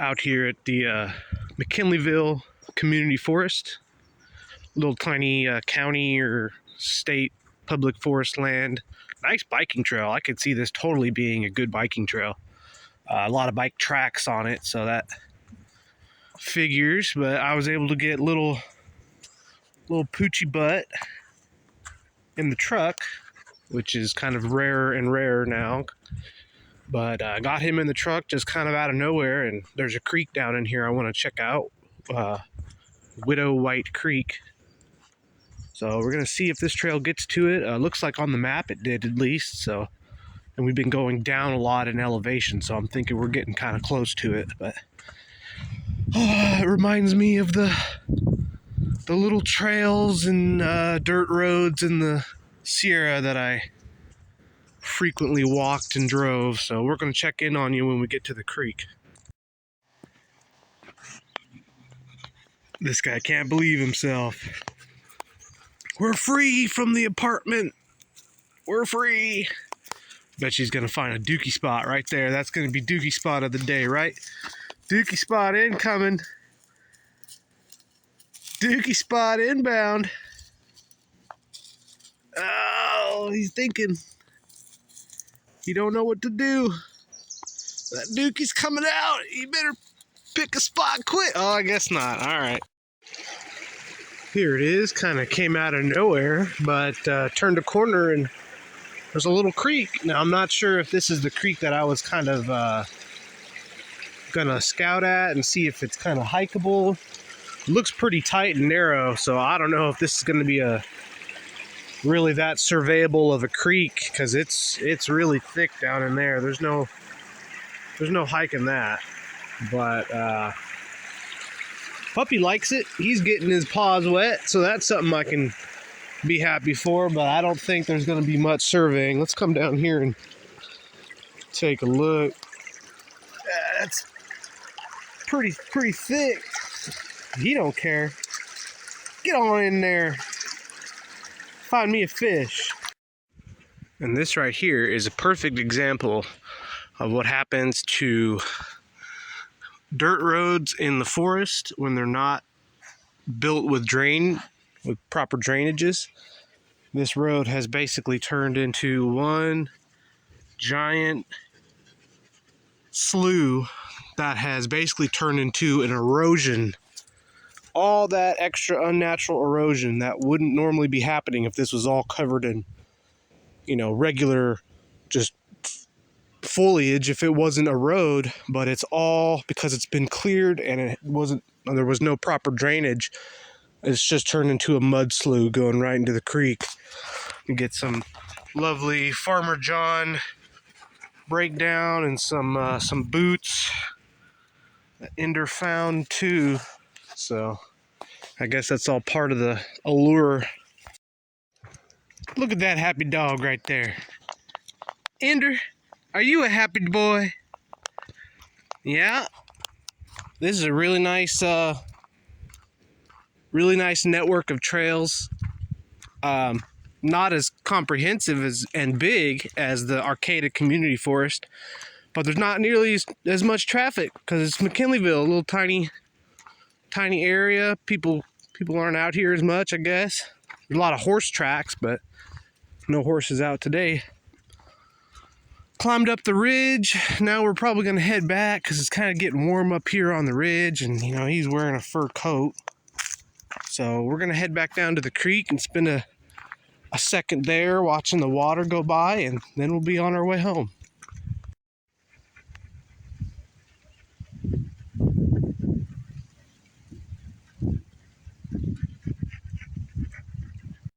out here at the McKinleyville Community Forest, little tiny county or state public forest land. Nice biking trail. I could see this totally being a good biking trail. A lot of bike tracks on it, so that figures. But I was able to get little Poochie butt in the truck, which is kind of rarer and rarer now. But I got him in the truck just kind of out of nowhere, and there's a creek down in here I want to check out, Widow White Creek. So we're going to see if this trail gets to it. Looks like on the map it did, at least. So, and we've been going down a lot in elevation, so I'm thinking we're getting kind of close to it. But it reminds me of the little trails and dirt roads in the Sierra that I frequently walked and drove. So we're going to check in on you when we get to the creek. This guy can't believe himself. We're free from the apartment. We're free. Bet she's going to find a dookie spot right there. That's going to be dookie spot of the day, right? Dookie spot incoming. Dookie spot inbound. Oh, he's thinking. He don't know what to do. That dookie's coming out. You better pick a spot quick. Oh, I guess not. All right. Here it is. Kind of came out of nowhere, but turned a corner and there's a little creek. Now, I'm not sure if this is the creek that I was kind of gonna scout at and see if it's kind of hikeable. It looks pretty tight and narrow, so I don't know if this is gonna be a really that surveyable of a creek, because it's really thick down in there. There's no hiking that, but puppy likes it. He's getting his paws wet, so that's something I can be happy for. But I don't think there's going to be much surveying. Let's come down here and take a look. That's pretty thick. He don't care. Get on in there. Find me a fish. And this right here is a perfect example of what happens to dirt roads in the forest when they're not built with proper drainages. This road has basically turned into one giant slough that has basically turned into an erosion. All that extra unnatural erosion that wouldn't normally be happening if this was all covered in, regular just foliage, if it wasn't a road. But it's all because it's been cleared and there was no proper drainage. It's just turned into a mud slough going right into the creek. You get some lovely Farmer John breakdown and some boots that Ender found too. So I guess that's all part of the allure. Look at that happy dog right there. Ender, are you a happy boy? Yeah. This is a really nice network of trails. Not as comprehensive and big as the Arcata Community Forest, but there's not nearly as much traffic because it's McKinleyville, a little tiny area. People aren't out here as much, I guess. There's a lot of horse tracks, but no horses out today. Climbed up the ridge. Now we're probably going to head back because it's kind of getting warm up here on the ridge, and he's wearing a fur coat. So we're going to head back down to the creek and spend a second there watching the water go by, and then we'll be on our way home.